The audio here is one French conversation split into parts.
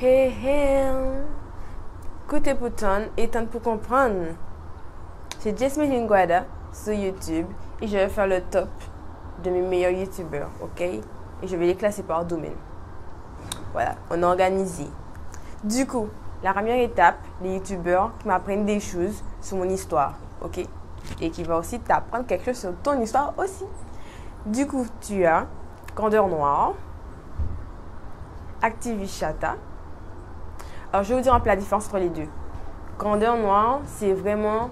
Hey, hey. Écoutez pour tendre et tendre pour comprendre. C'est Jasmine Linguada sur YouTube et je vais faire le top de mes meilleurs youtubeurs, ok? Et je vais les classer par domaine. Voilà, on a organisé. Du coup, la première étape, les youtubeurs qui m'apprennent des choses sur mon histoire, ok? Et qui va aussi t'apprendre quelque chose sur ton histoire aussi. Du coup, tu as Grandeur Noire, Activichata. Alors, je vais vous dire un peu la différence entre les deux. Grandeur Noire, c'est vraiment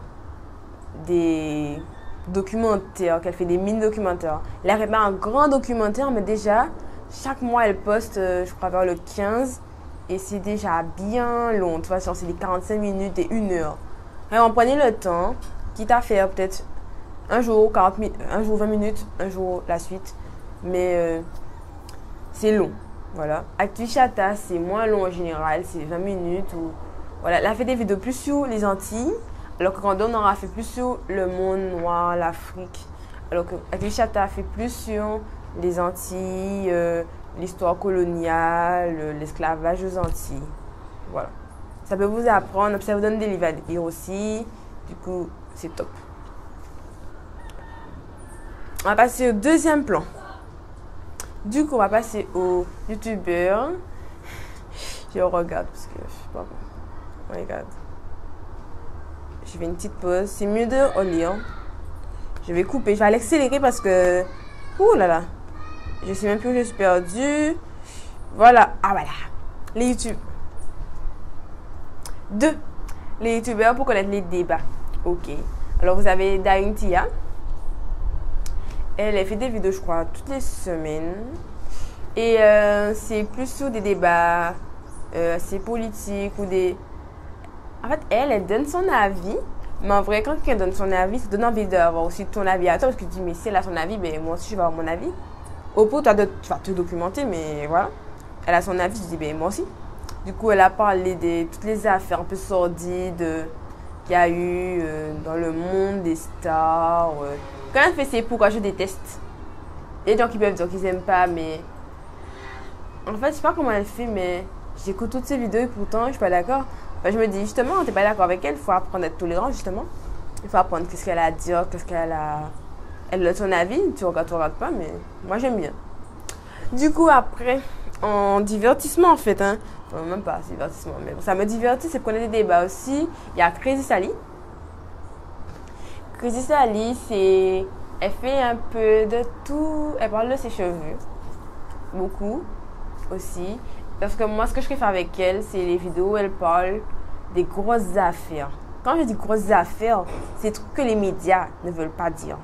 des documentaires, qu'elle fait des mini-documentaires. Là, elle fait pas un grand documentaire, mais déjà, chaque mois, elle poste, je crois, vers le 15. Et c'est déjà bien long. De toute façon, c'est des 45 minutes et 1 heure. Et on prenait le temps, quitte à faire peut-être un jour, 40 un jour 20 minutes, un jour la suite. Mais c'est long. Voilà. Activichata, c'est moins long en général, c'est 20 minutes. Ou... Voilà. Elle a fait des vidéos plus sur les Antilles, alors que Grandeur Noire a fait plus sur le monde noir, l'Afrique. Alors que Activichata a fait plus sur les Antilles, l'histoire coloniale, l'esclavage aux Antilles. Voilà. Ça peut vous apprendre, ça vous donne des livres à lire aussi. Du coup, c'est top. On va passer au deuxième plan. Du coup, on va passer au youtubeur. Je regarde parce que je sais pas bon. Regarde. Je fais une petite pause. C'est mieux de relire. Je vais couper. Je vais l'accélérer parce que... Ouh là là. Je sais même plus où je suis perdue. Voilà. Ah voilà. Les youtubeurs. 2. Les youtubeurs pour connaître les débats. Ok. Alors, vous avez Daintia. Elle fait des vidéos, je crois, toutes les semaines. Et c'est plus sur des débats assez politiques ou des... En fait, elle donne son avis. Mais en vrai, quand quelqu'un donne son avis, ça donne envie d'avoir aussi ton avis à toi. Parce que tu dis, mais si elle a son avis, ben moi aussi, je vais avoir mon avis. Au pot, tu vas te documenter, mais voilà. Elle a son avis, je dis, ben moi aussi. Du coup, elle a parlé de toutes les affaires un peu sordides qu'il y a eu dans le monde des stars. Quand elle fait ses pourquoi je déteste. Il y a des gens qui peuvent dire qu'ils n'aiment pas, mais... En fait, je sais pas comment elle fait, mais j'écoute toutes ses vidéos et pourtant, je suis pas d'accord. Enfin, je me dis, justement, t'es pas d'accord avec elle, il faut apprendre à être tolérant, justement. Il faut apprendre qu'est-ce qu'elle a à dire, qu'est-ce qu'elle a... Elle a son avis, tu regardes pas, mais moi, j'aime bien. Du coup, après, en divertissement, en fait, hein. Enfin, même pas divertissement, mais bon, ça me divertit, c'est qu'on a des débats aussi. Il y a Crazy Sally. Crazy Sally, c'est... Elle fait un peu de tout. Elle parle de ses cheveux. Beaucoup aussi. Parce que moi, ce que je préfère avec elle, c'est les vidéos où elle parle des grosses affaires. Quand je dis grosses affaires, c'est des trucs que les médias ne veulent pas dire.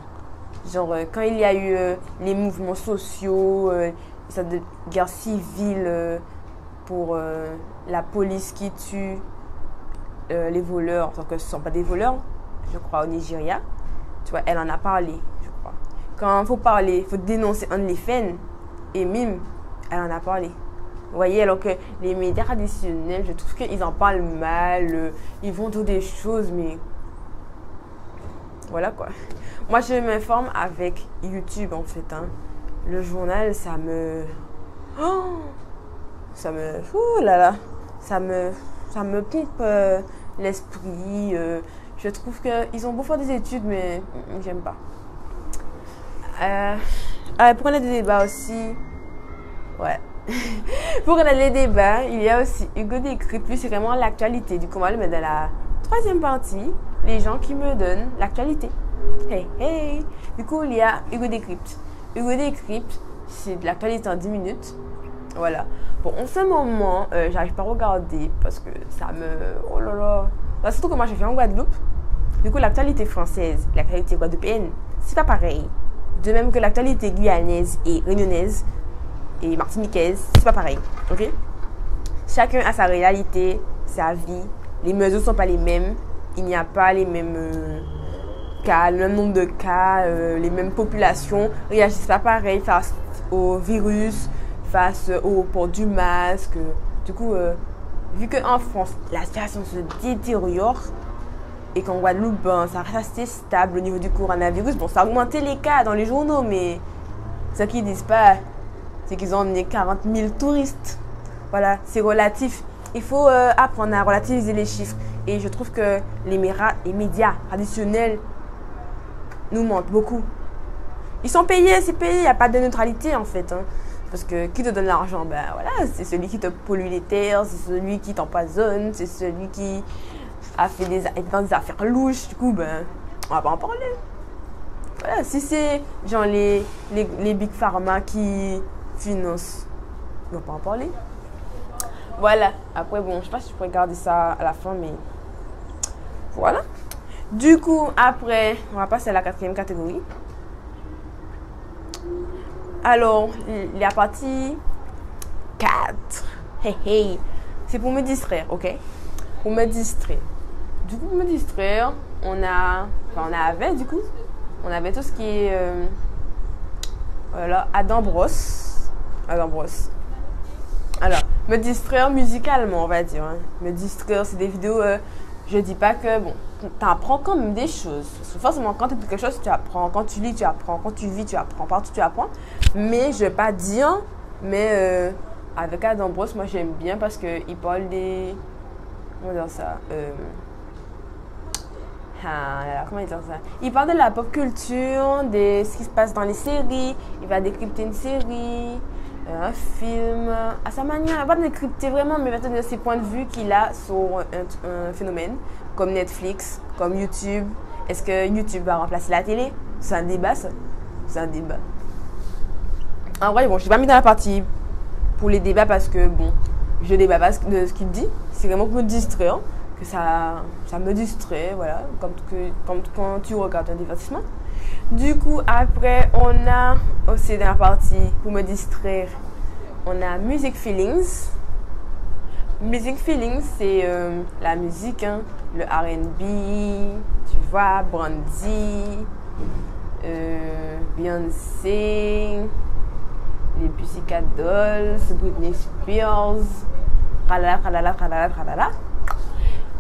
Genre, quand il y a eu les mouvements sociaux, de guerre civile pour la police qui tue les voleurs, alors que ce ne sont pas des voleurs, je crois, au Nigeria. Tu vois, elle en a parlé, je crois. Quand il faut parler, il faut dénoncer un de les faits, et mime, elle en a parlé. Vous voyez, alors que les médias traditionnels, je trouve qu'ils en parlent mal, ils vont dire des choses, mais... Voilà quoi. Moi, je m'informe avec YouTube, en fait. Hein. Le journal, ça me... Oh, ça me... Ouh là là. Ça me pompe l'esprit. Je trouve qu'ils ont beau faire des études, mais j'aime pas. Pour qu'on ait des débats aussi... Ouais. Pour qu'on ait les débats, il y a aussi Hugo Décrypte. Lui, c'est vraiment l'actualité. Du coup, on va le mettre dans la 3e partie. Les gens qui me donnent l'actualité. Hey, hey. Du coup, il y a Hugo Décrypte. Hugo Décrypte, c'est de l'actualité en 10 minutes. Voilà. Bon, en ce moment, j'arrive pas à regarder parce que ça me... Oh là là. Bah, surtout que moi, je vis en Guadeloupe. Du coup, l'actualité française, l'actualité guadeloupéenne, c'est pas pareil. De même que l'actualité guyanaise et réunionnaise et martiniquaise, c'est pas pareil. Ok? Chacun a sa réalité, sa vie. Les mesures ne sont pas les mêmes. Il n'y a pas les mêmes cas, le même nombre de cas, les mêmes populations réagissent pas pareil face au virus, face au port du masque. Du coup, vu qu'en France, la situation se détériore et qu'en Guadeloupe, ben, ça reste assez stable au niveau du coronavirus, bon, ça a augmenté les cas dans les journaux, mais ce qu'ils disent pas, c'est qu'ils ont emmené 40 000 touristes. Voilà, c'est relatif. Il faut apprendre à relativiser les chiffres. Et je trouve que les médias traditionnels nous mentent beaucoup. Ils sont payés, c'est payé, il n'y a pas de neutralité en fait. Hein. Parce que qui te donne l'argent? Ben voilà, c'est celui qui te pollue les terres, c'est celui qui t'empoisonne, c'est celui qui a fait dans des affaires louches. Du coup, ben, on va pas en parler. Voilà, si c'est genre les big pharma qui financent, on va pas en parler. Voilà, après bon, je sais pas si je pourrais garder ça à la fin, mais voilà. Du coup, après, on va passer à la 4e catégorie. Alors, la partie 4, hey, hey. C'est pour me distraire, ok? Pour me distraire. Du coup, pour me distraire, on avait tout ce qui est voilà, Adam Bros. Alors, me distraire musicalement, on va dire. Hein. Me distraire, c'est des vidéos. Je dis pas que, bon, tu apprends quand même des choses. Parce que forcément, quand tu écoutes quelque chose, tu apprends. Quand tu lis, tu apprends. Quand tu vis, tu apprends. Partout, tu apprends. Mais je vais pas dire, mais avec Adam Bros, moi j'aime bien parce qu'il parle des. Comment dire ça comment dire ça? Il parle de la pop culture, de ce qui se passe dans les séries. Il va décrypter une série, un film, à sa manière. Il va pas décrypter vraiment, mais il va te donner ses points de vue qu'il a sur un phénomène, comme Netflix, comme YouTube. Est-ce que YouTube va remplacer la télé? C'est un débat, ça. C'est un débat. En vrai, bon, je n'ai pas mis dans la partie pour les débats parce que, bon, je débat pas de ce qu'il dit. C'est vraiment pour me distraire. Que ça me distrait, voilà, comme quand tu regardes un divertissement. Du coup, après, on a aussi dans la partie pour me distraire, on a Music Feelings. Music Feelings, c'est la musique, hein, le R&B, tu vois, Brandy, Beyoncé, les Pussycat Dolls, Britney Spears, tralala.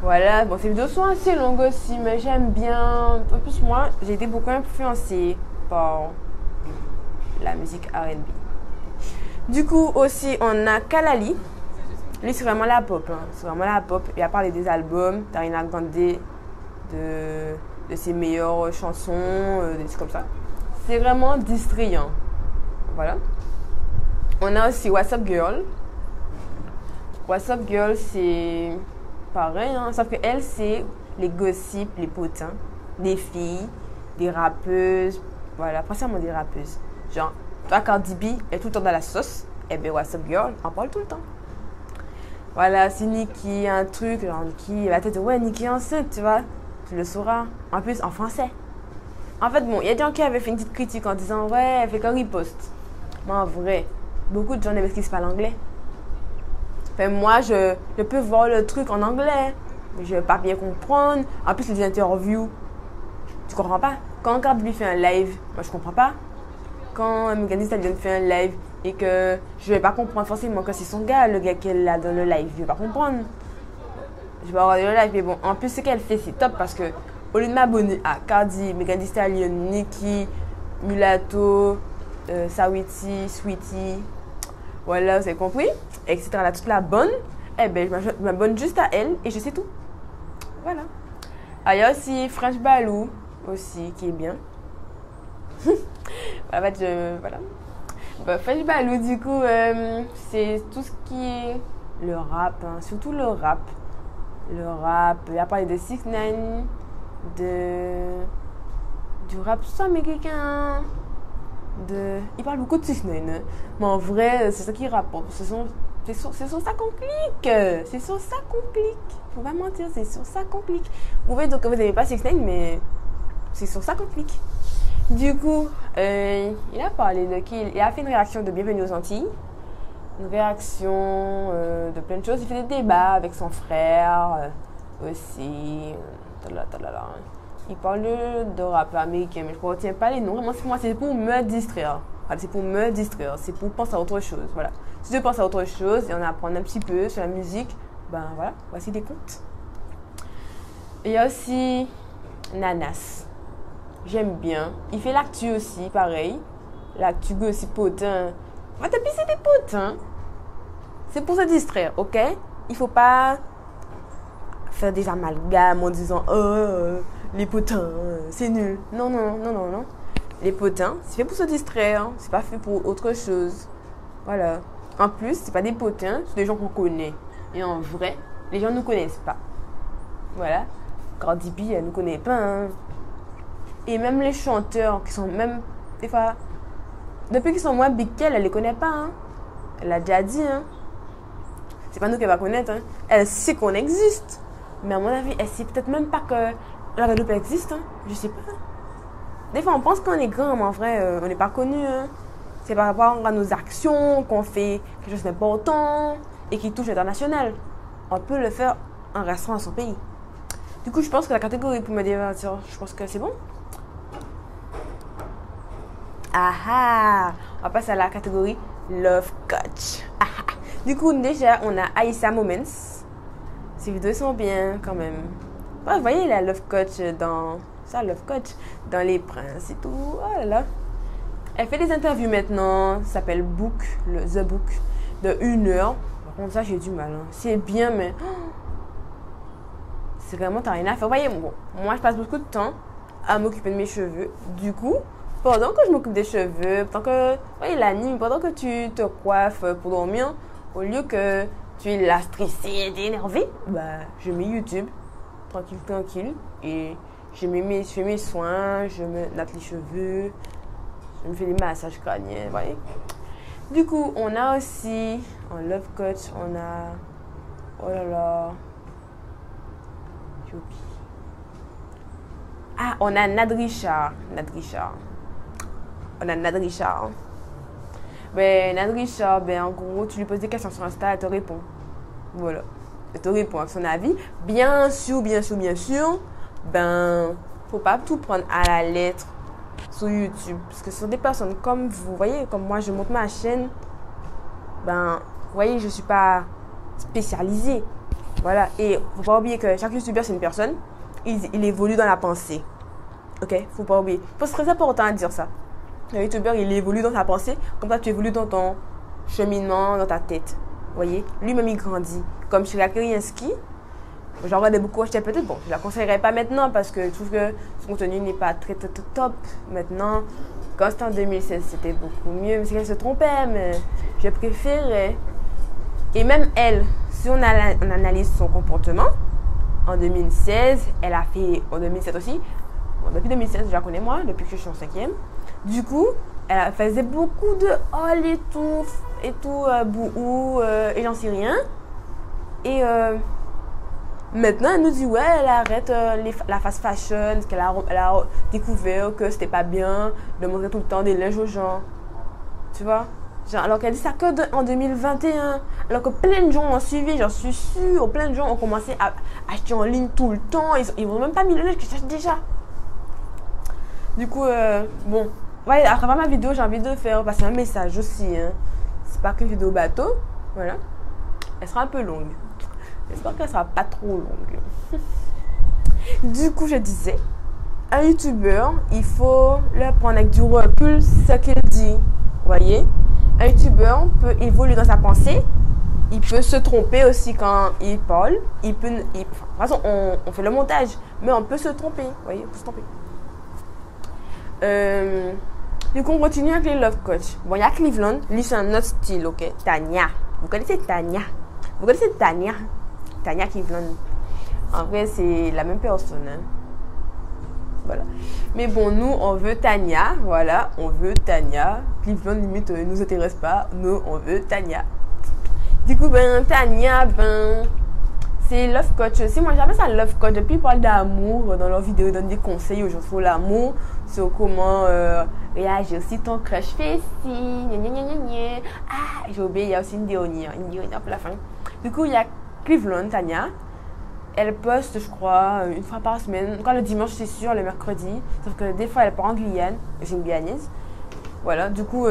Voilà, bon, ces vidéos sont assez longues aussi, mais j'aime bien. En plus, moi, j'ai été beaucoup influencée par la musique R&B. Du coup, aussi, on a Kalali. Lui, c'est vraiment la pop. Hein. C'est vraiment la pop. Il a parlé des albums, d'Ariana Grande, de ses meilleures chansons, des trucs comme ça. C'est vraiment distrayant. Voilà. On a aussi What's Up Girl. What's Up Girl, c'est pareil, hein, sauf que elle, c'est les gossips, les potins, des filles, des rappeuses, voilà, principalement des rappeuses. Genre, toi, Cardi B est tout le temps dans la sauce, et bien What's Up Girl en parle tout le temps. Voilà, si Nicki a un truc, genre Nicki, elle va te dire, ouais, Nicki est enceinte, tu vois, tu le sauras. En plus, en français. En fait, bon, il y a des gens qui avaient fait une petite critique en disant, ouais, elle fait qu'un riposte. Mais en vrai, beaucoup de gens n'aiment ce qui se parle anglais. Enfin, moi, je peux voir le truc en anglais, mais je ne vais pas bien comprendre. En plus, les interviews, tu comprends pas. Quand Cardi B fait un live, moi, je comprends pas. Quand Megan Thee Stallion fait un live et que je vais pas comprendre forcément que c'est son gars, le gars qu'elle a dans le live, je vais pas comprendre. Je vais regarder le live, mais bon, en plus, ce qu'elle fait, c'est top parce que au lieu de m'abonner à Cardi, Megan Thee Stallion, Nicki, Mulatto, Saweetie, Sweetie, voilà, vous avez compris, etc. Là, toute la bonne, eh ben, je m'abonne juste à elle et je sais tout. Voilà. Ah, il y a aussi French Balou, aussi, qui est bien. Voilà, en fait, voilà. Bah, French Balou, du coup, c'est tout ce qui est le rap, hein, surtout le rap. Le rap, il a parlé de 6ix9ine, du rap américain. Il parle beaucoup de 6ix9ine, hein. Mais en vrai, c'est ça qui rapporte. C'est sur ça qu'on clique. C'est sur ça qu'on clique. Faut pas mentir, c'est sur ça qu'on clique. Vous pouvez dire que vous n'aimez pas 6ix9ine, mais c'est sur ça qu'on clique. Du coup, il a parlé de qui? Il a fait une réaction de Bienvenue aux Antilles. Une réaction de plein de choses. Il fait des débats avec son frère aussi. Il parle de rap américain, mais je ne retiens pas les noms. Vraiment, moi, c'est pour me distraire. Voilà, c'est pour me distraire. C'est pour penser à autre chose. Voilà. Si je pense à autre chose et on apprend un petit peu sur la musique, ben voilà, voici des contes. Il y a aussi Nanas. J'aime bien. Il fait l'actu aussi, pareil. L'actu aussi potin. On va taper, c'est des potins. C'est pour se distraire, ok? il faut pas faire des amalgames en disant les potins, c'est nul. Non, non, non, non, non. Les potins, c'est fait pour se distraire, hein. C'est pas fait pour autre chose. Voilà. En plus, c'est pas des potins, c'est des gens qu'on connaît. Et en vrai, les gens ne nous connaissent pas. Voilà. Cardi B, elle ne nous connaît pas. Hein. Et même les chanteurs qui sont même, des fois, depuis qu'ils sont moins big qu'elle, elle les connaît pas. Hein. Elle l'a déjà dit. Hein. C'est pas nous qu'elle va connaître. Hein. Elle sait qu'on existe. Mais à mon avis, elle sait peut-être même pas que la Guadeloupe existe. Hein. Je sais pas. Des fois, on pense qu'on est grand, mais en vrai, on n'est pas connu. Hein. C'est par rapport à nos actions qu'on fait quelque chose d'important et qui touche l'international. On peut le faire en restant dans son pays. Du coup, je pense que la catégorie pour me divertir, je pense que c'est bon. Ah, on va passer à la catégorie Love Coach. Du coup, déjà, on a Aïssa Moments. Ces vidéos sont bien quand même. Ouais, vous voyez la Love Coach dans... Ça, Love Coach dans Les Princes et tout. Oh là là. Elle fait des interviews maintenant. Ça s'appelle Book, The Book, de 1 heure. Par contre, ça, j'ai du mal. Hein. C'est bien, mais... c'est vraiment, t'as rien à faire. Vous voyez, bon, moi, je passe beaucoup de temps à m'occuper de mes cheveux. Du coup, pendant que je m'occupe des cheveux, pendant que... voyez, la nuit, pendant que tu te coiffes pour dormir, au lieu que tu es là stressé et énervé, bah, je mets YouTube, tranquille, tranquille, et je fais mes soins, je me natte les cheveux, je me fais des massages crâniens, vous voyez. Du coup, on a aussi, en Love Coach, on a, oh là là, j'ai oublié. Ah, on a Nad Richard. On a Nad Richard. Ben, Nad Richard, ben, en gros, tu lui poses des questions sur Insta, elle te répond. Voilà. Elle te répond à son avis. Bien sûr, ben, faut pas tout prendre à la lettre sur YouTube. Parce que sur des personnes comme vous, voyez, comme moi, je monte ma chaîne, ben, vous voyez, je suis pas spécialisée. Voilà. Et faut pas oublier que chaque YouTuber, c'est une personne. Il évolue dans la pensée. Ok? Faut pas oublier. C'est très important à dire ça. Le youtubeur, il évolue dans sa pensée, comme ça tu évolues dans ton cheminement, dans ta tête. Vous voyez? Lui-même, il grandit. Comme chez la Kriensky, j'en regardais beaucoup, j'étais peut-être, bon, je la conseillerais pas maintenant parce que je trouve que son contenu n'est pas très top maintenant. Quand c'était en 2016, c'était beaucoup mieux, mais c'est qu'elle se trompait, mais je préférais. Et même elle, si on analyse son comportement, en 2016, elle a fait, en 2007 aussi, bon, depuis 2016, je la connais moi, depuis que je suis en 5e. Du coup, elle faisait beaucoup de hall et tout, bouhou, et j'en sais rien. Et maintenant, elle nous dit, ouais, elle arrête la fast fashion, qu'elle a découvert que c'était pas bien de montrer tout le temps des linges aux gens. Tu vois? Genre, alors qu'elle dit ça que en 2021. Alors que plein de gens ont suivi, j'en suis sûre. Plein de gens ont commencé à acheter en ligne tout le temps. Ils n'ont même pas mis le linge qu'ils cherchent déjà. Du coup, bon. Ouais, à travers ma vidéo, j'ai envie de faire passer un message aussi. Hein. C'est pas qu'une vidéo bateau. Voilà. Elle sera un peu longue. J'espère qu'elle sera pas trop longue. Du coup, je disais, un youtubeur, il faut le prendre avec du recul ce qu'il dit. Vous voyez? Un youtubeur peut évoluer dans sa pensée. Il peut se tromper aussi quand il parle. De toute façon, on fait le montage. Mais on peut se tromper. Vous voyez? On peut se tromper. Du coup, on continue avec les Love Coach. Bon, il y a Cleveland. Lui, c'est un autre style, ok? Tania. Vous connaissez Tania? Tania Cleveland. En vrai, c'est la même personne. Hein? Voilà. Mais bon, nous, on veut Tania. Voilà, on veut Tania. Cleveland, limite, ne nous intéresse pas. Nous, on veut Tania. Du coup, ben, Tania, ben... c'est Love Coach aussi. Moi, j'appelle ça Love Coach. Depuis, ils parlent d'amour dans leurs vidéos. Ils donnent des conseils aux gens sur l'amour. Sur comment réagir si ton crush fait si. Ah, j'ai oublié. Il y a aussi une Déonie pour la fin. Du coup, il y a Cleveland, Tania. Elle poste, je crois, une fois par semaine. Quand le dimanche, c'est sûr, le mercredi. Sauf que des fois, elle part en Guyane. C'est une Guyanaise. Voilà, du coup,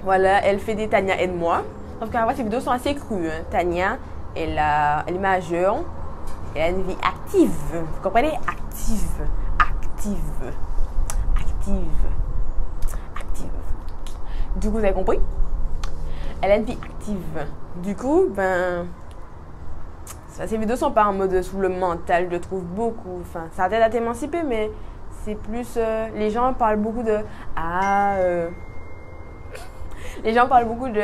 voilà, elle fait des Tania aide-moi. Sauf qu'en vrai, ses vidéos sont assez crues. Hein. Tania, elle est majeure. Elle a une vie active. Vous comprenez? Active. Du coup, vous avez compris? Elle a une vie active. Du coup, ben, Ces vidéos sont pas en mode sous le mental, je trouve beaucoup. Enfin, ça t'aide à t'émanciper, mais c'est plus... les gens parlent beaucoup de... les gens parlent beaucoup de...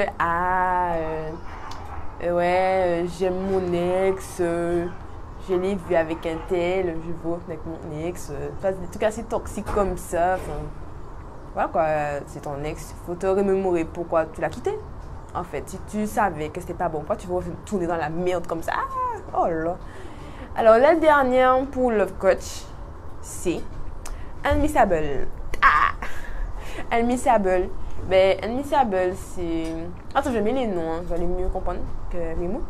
ouais, j'aime mon ex, je l'ai vu avec un tel, je veux avec mon ex. Des trucs assez toxiques comme ça. Voilà quoi, c'est ton ex. Il faut te remémorer pourquoi tu l'as quitté. En fait, si tu savais que c'était pas bon, pourquoi tu vas tourner dans la merde comme ça? Oh là. Alors, la dernière pour Love Coach, c'est Unmissable. Unmissable. Ben, Unmissable, c'est... Attends, je mets les noms, hein. Vous allez mieux comprendre que les mots.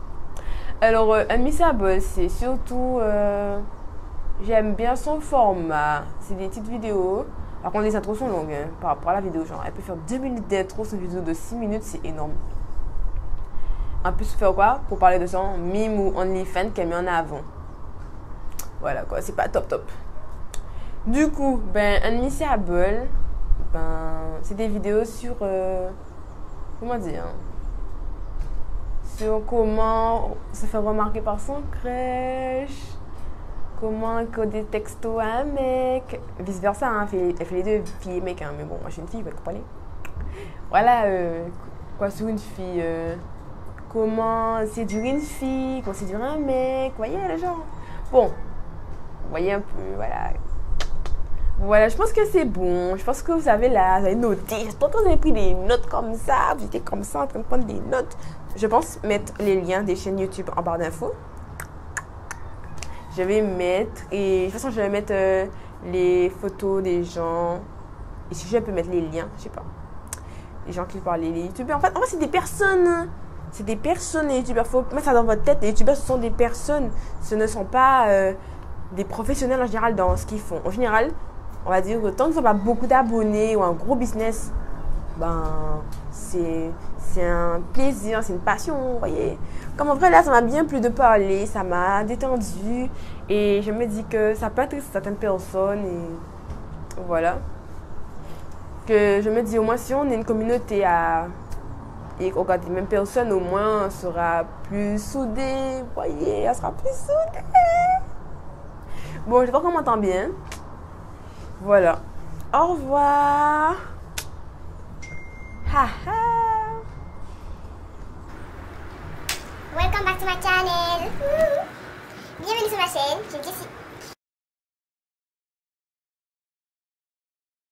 Alors, Unmissable, c'est surtout... j'aime bien son format. C'est des petites vidéos. Par contre, les intros sont longues hein, par rapport à la vidéo. Genre, elle peut faire 2 minutes d'intro sur une vidéo de 6 minutes, c'est énorme. En plus, faire quoi? Pour parler de son mime ou OnlyFans qu'elle met en avant. Voilà quoi, c'est pas top. Du coup, ben, Unmissable, ben, c'est des vidéos sur... comment dire? Sur comment se faire remarquer par son crush. Comment coder texto à un mec. Vice versa, hein, elle fait les deux, filles et mec. Hein, mais bon, moi je suis une fille, vous comprenez. Voilà, quoi sur une fille. Comment séduire une fille, comment séduire un mec. Vous voyez le genre. Bon, vous voyez un peu, voilà. Voilà, je pense que c'est bon. Je pense que vous avez là, vous avez noté. J'espère que vous avez pris des notes comme ça. Vous étiez comme ça en train de prendre des notes. Je pense mettre les liens des chaînes YouTube en barre d'infos. Je vais mettre, et de toute façon, je vais mettre les photos des gens. Et si je peux mettre les liens, je sais pas. Les gens qui parlent, les youtubeurs. En fait, c'est des personnes. C'est des personnes, les youtubeurs. Faut mettre ça dans votre tête. Les youtubeurs, ce sont des personnes. Ce ne sont pas des professionnels en général dans ce qu'ils font. En général, on va dire que tant qu'ils n'ont pas beaucoup d'abonnés ou un gros business, ben, c'est un plaisir, c'est une passion, vous voyez. Comme en vrai, là, ça m'a bien plu de parler, ça m'a détendu. Et je me dis que ça peut intéresser certaines personnes. Et voilà. Que je me dis, au moins, si on est une communauté et qu'on regarde les mêmes personnes, au moins, on sera plus soudés. Vous voyez, on sera plus soudés. Bon, j'espère qu'on m'entend bien. Voilà. Au revoir. Welcome back to my channel. Bienvenue sur ma chaîne, je suis Jessie.